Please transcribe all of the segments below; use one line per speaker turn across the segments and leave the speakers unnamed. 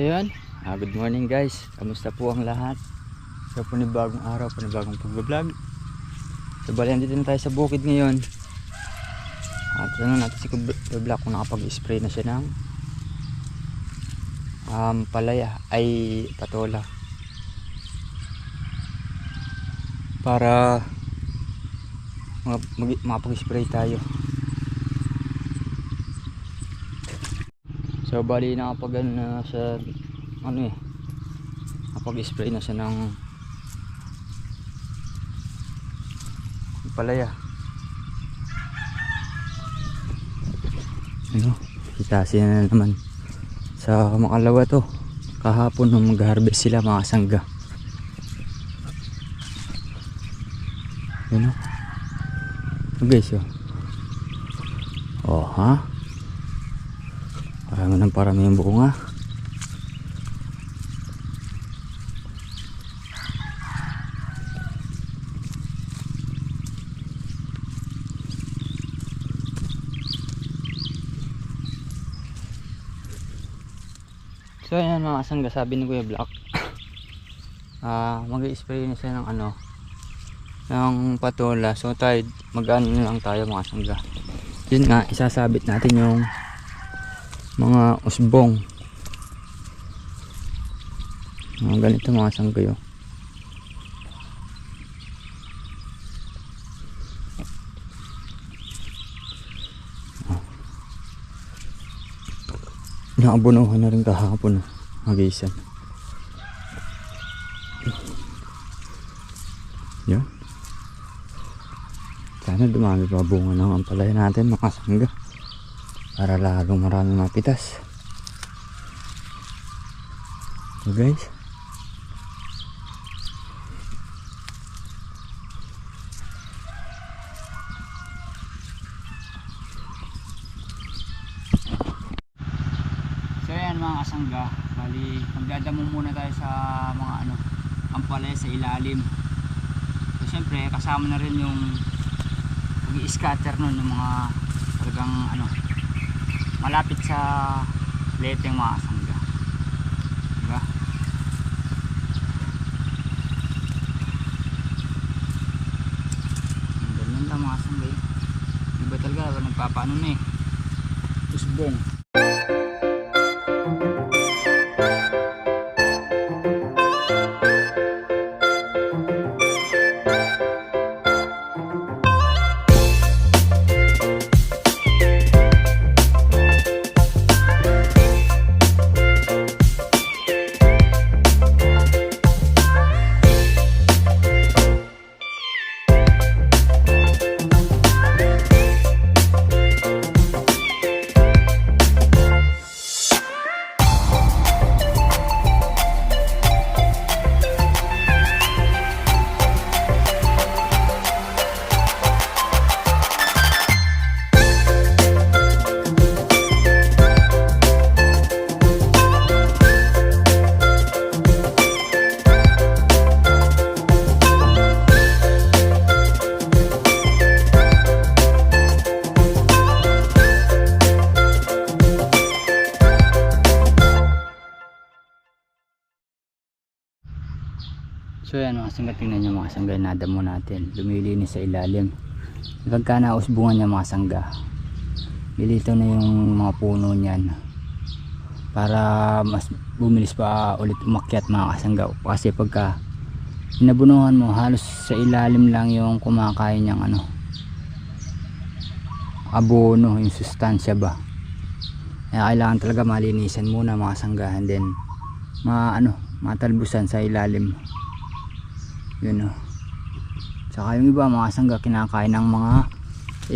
yun, good morning guys. Kamusta po ang lahat? So panibagong araw, panibagong pagbablog. So bali, dito na tayo sa bukid ngayon. At tanong natin si Kuya kung nakapag-spray na siya ng palaya ay patola para makapag-spray tayo. So bali nakapag na siya nakapag-spray na siya ng palaya. Hitasin na naman sa makalawa to. Kahapon nung mag-harvest sila mga sangga. Guys, parami yung bunga. So ayan mga sangga, sabi ni Kuya Black mag-i-spray na siya ng ng patola. So tayo mag-ano lang tayo mga sangga. Yun nga, isasabit natin yung mga usbong. Ganito mga sangga yun. Naabunuhan na rin kahapon magisan. Yan. Sana dumami pa bunga ng ampalaya natin mga sangga para lalong maraming mapitas. So guys, mga kasangga, bali magdadamo muna tayo sa mga ampalaya sa ilalim. So syempre kasama na rin yung pag-i-scatter nun, yung mga talagang malapit sa leteng mga kasangga, diba? Ganyan lang mga kasangga, diba talaga nagpapaano na usbong. So yan mga sangga, tingnan nyo mga sangga, nadamo natin, lumilinis sa ilalim. Pagka nausbungan niya mga sangga, lilito na yung mga puno niyan para mas bumilis pa ulit umakyat mga kasangga. Kasi pagka inabunuhan mo, halos sa ilalim lang yung kumakain niyang abono, yung sustansya ba. Kaya kailangan talaga malinisan muna mga sangga, and then matalbusan sa ilalim. Yun Saka yung iba mga sangga kinakain ng mga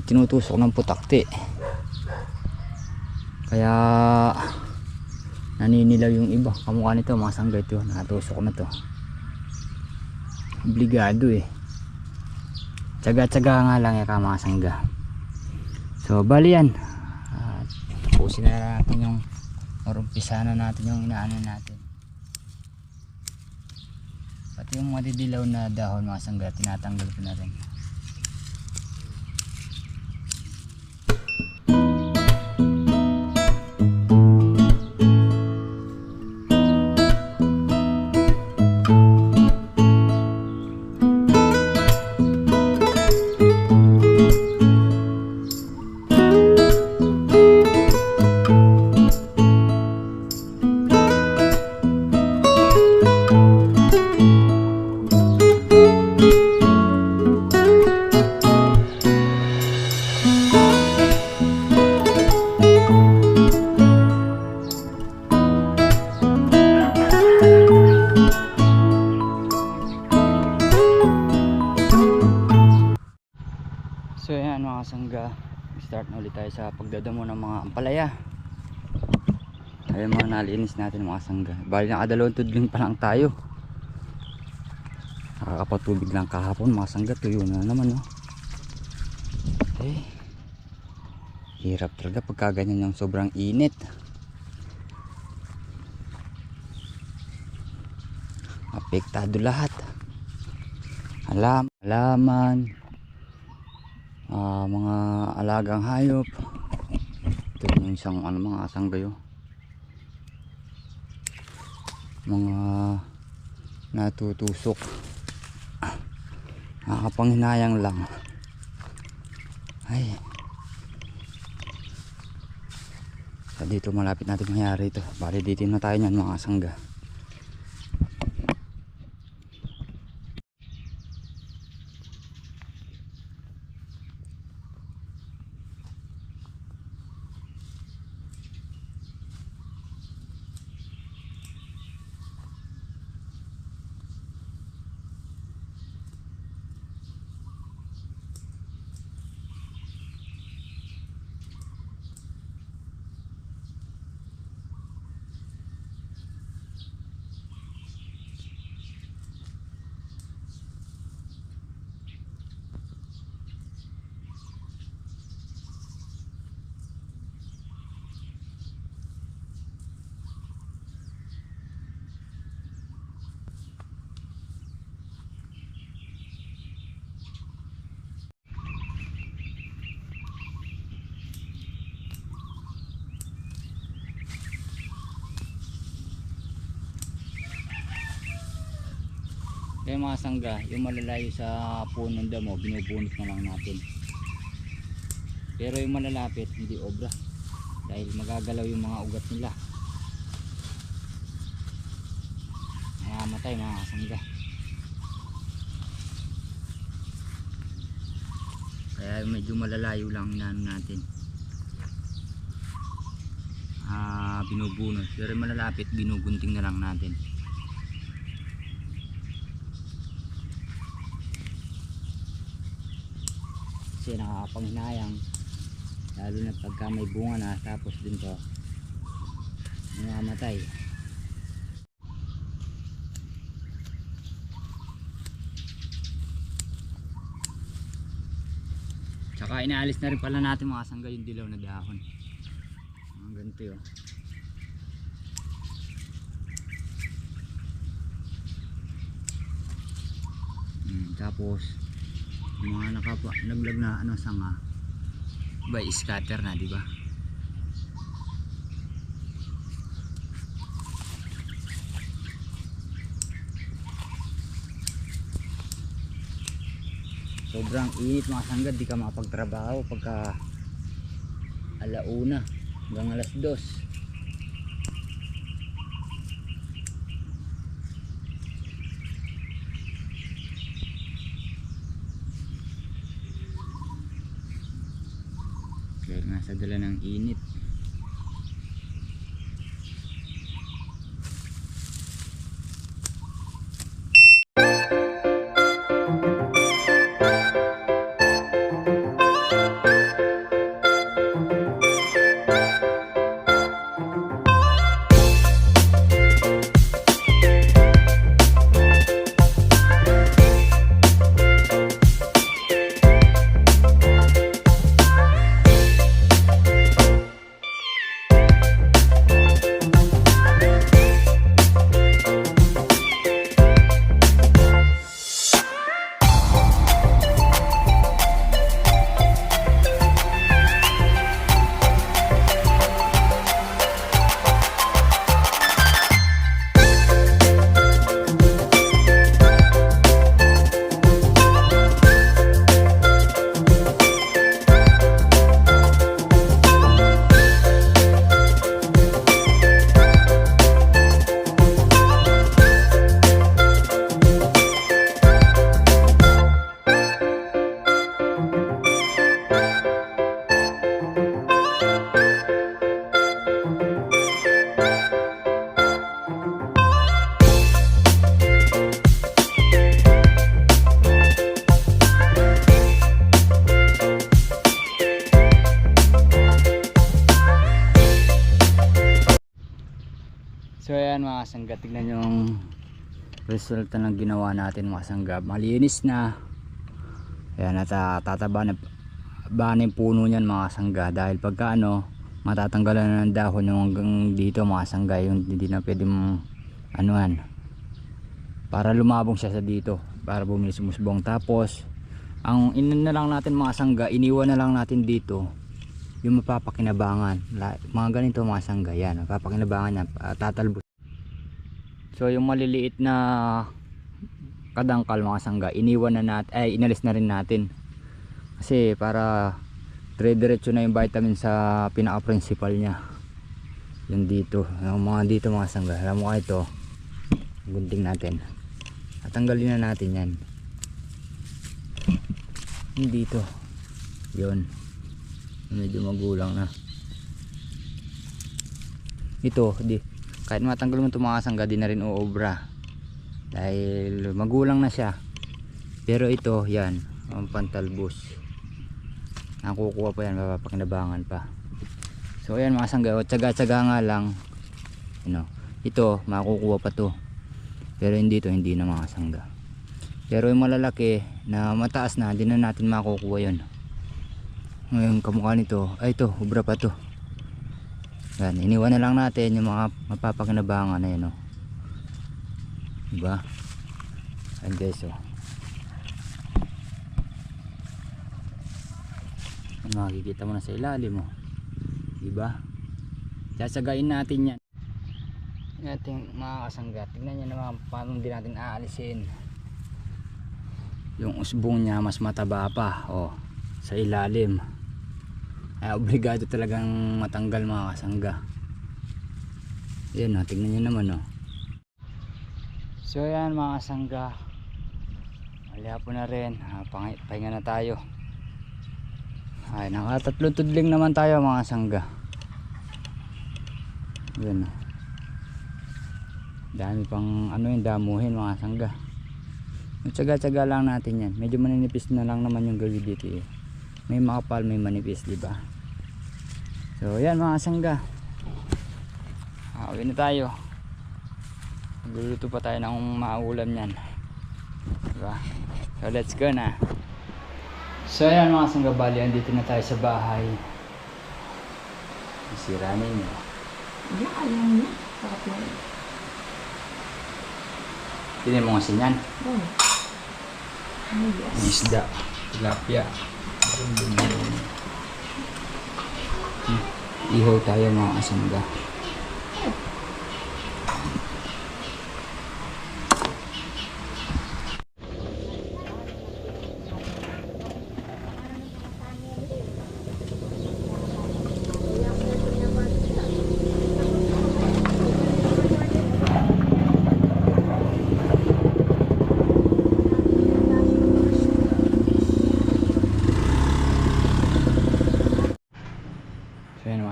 tinutusok ng putakti, kaya naninilaw yung iba. Kamukha nito mga sangga, ito natusok na to, obligado tsaga-tsaga nga lang mga sangga. So bali yan, tapusin na natin yung umpisa na natin yung inaano natin. Pati yung madidilaw na dahon mga sangga, tinatanggal ko na rin. Start na ulit tayo sa pagdadamo ng mga ampalaya. Ayun mga nalinis natin mga sangga. Bali nakadalawang tudling pa lang tayo. Nakakapatubig lang kahapon mga sangga. Tuyo na naman, no? Eh, hirap talaga pagka ganyan yung sobrang init. Apektado lahat. Halaman, mga alagang hayop. Ito yung isang mga sanggayo. Mga natutusok. Nakakapanghinayang lang. Ay. So dito malapit natin mayari ito. Bali dito na tayo niyan mga sangga. Kaya mga sangga, yung malalayo sa punong damo, binubunot na lang natin. Pero yung malalapit, hindi obra. Dahil magagalaw yung mga ugat nila. Mamatay mga sangga. Kaya medyo malalayo lang inaano natin. Binubunot. Pero yung malalapit, binugunting na lang natin. Kasi nakakapanghinayang lalo na pagka may bunga na tapos din to namamatay. Tsaka inaalis na rin pala natin mga sangga yung dilaw na dahon. Ang ganito yun. Tapos mga naglag na sanga by scatter na, di ba? Sobrang init mga sangga, di ka makapagtrabaho pagka alauna hanggang alas 2. Dahil nga sa dala ng init. sangga, tignan yung resulta ng ginawa natin mga sangga. Malinis na. Ayan, tataba na ba yung puno niyan mga sangga, dahil pagka matatanggalan na ng dahon yung hanggang dito mga sangga, yung hindi na pwedeng anuhan, para lumabong siya sa dito, para bumilis musbong. Tapos ang inan na lang natin mga sangga, iniwan na lang natin dito yung mapapakinabangan, mga ganito mga sangga, yan mapapakinabangan niya, tatalbos. So yung maliliit na kadangkal mga sangga, iniwan na natin, inalis na rin natin, kasi para dire-diretso na yung vitamin sa pinaka principal niya, yung dito, yung mga dito mga sangga. Alam mo ito, gunting natin, tatanggalin na natin yan, yung dito, yun medyo magulang na ito. Kahit matanggal mo ito mga sangga, di na rin uobra dahil magulang na siya. Pero ito, yan ang pantalbos, nakukuha pa yan, mapapakinabangan pa. So ayan mga sangga, tsaga-tsaga nga lang, ito makukuha pa to, pero hindi to, hindi na mga sangga. Pero yung malalaki na mataas na, hindi na natin makukuha yun. Ngayon kamukha nito, ito ubra pa to. Yan, iniwan na lang natin yung mga mapapakinabangan na yun, diba? Ayan guys, makikita mo na sa ilalim, diba? Sasagain natin yan. Ating mga kasangga, tignan nyo naman paano din natin aalisin yung usbong niya, mas mataba pa sa ilalim. Obligado talagang matanggal mga kasangga. Yan, tignan nyo naman, So yan mga kasangga, malihapon na rin, pahinga na tayo. Ay, nakatatlong tudling naman tayo mga kasangga. Yan, dami pang yung damuhin mga kasangga. Tsaga-tsaga lang natin yan. Medyo maninipis na lang naman yung gawin dito, may makapal, may manipis, diba? So yan mga kasangga, uwi na tayo. Magluluto pa tayo ng maulam yan, diba? So let's go na. So yan mga kasangga, bali andito na tayo sa bahay. Isira ninyo.
Ayaw niya. Sarap na yun.
Pinin mo kasi yan.
Yes.
Isda, tilapia. Ihaw tayo mga kasangga.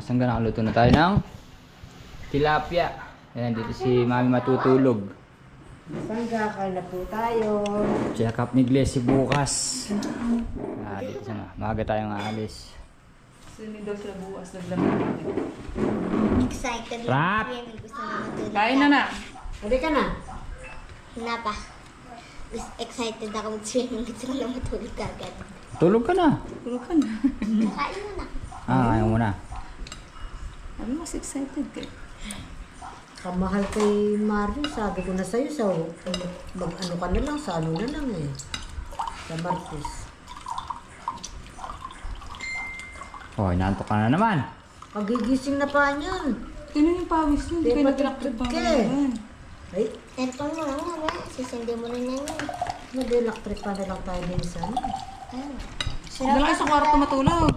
Sangga, nakaluto na tayo ng tilapia. Ayan, dito si Mami matutulog.
Sangga, kain na po tayo.
Check up ni Glessy bukas. Dito siya, maaga tayong aalis.
Sunod daw siya bukas, naglamig.
Excited
Rap!
lang yan. Gusto na matulog.
Kain na na. Huli ka na.
Na pa. Excited ako mag-swimming. Gusto ko na matulog agad.
Tulog ka na.
Tulog ka na.
Kain mo na.
Ayaw mo na.
Ano mas excited ka?
Kamahal kay Mario, sabi ko na sa'yo, mag-ano ka na lang, sa ano na lang sa Martes.
Inaantok ka na naman.
Pagigising na pa niyan.
Tinan yung pawis niya, hindi kayo naglalakad pa ngayon.
Ay,
Aircon mo lang nga. Sisindi mo na yan.
mag-electric pa na lang tayo din sana.
Doon lang sa kwarto matulog.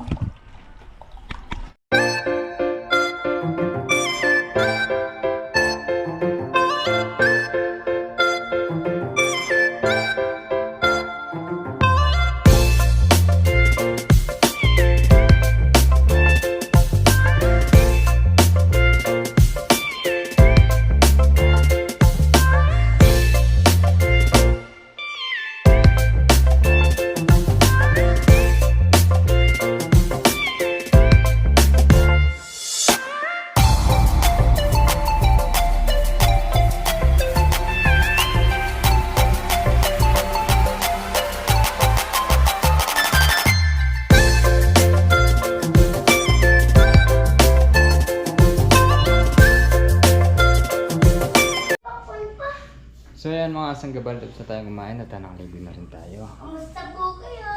So yan mga sanggabal, tapos na tayo kumain at nakaligo na rin tayo.
Kamusta po kayo?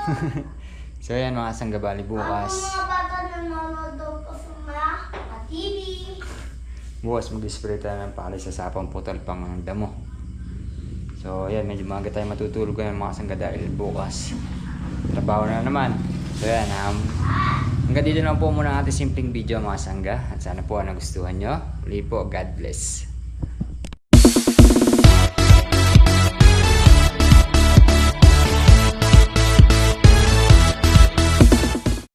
So yan mga sanggabali, bukas.
Mga bata nanonood daw po sa mga TV.
Bukas mag-spray tayo ng palay sa sapang putol pang damo. So yan, medyo maaga tayo matutulog yan mga sangga dahil bukas trabaho na naman. So yan, hanggang dito lang po muna ang ating simpleng video mga sangga. At sana po nagustuhan nyo. Uli po, God bless.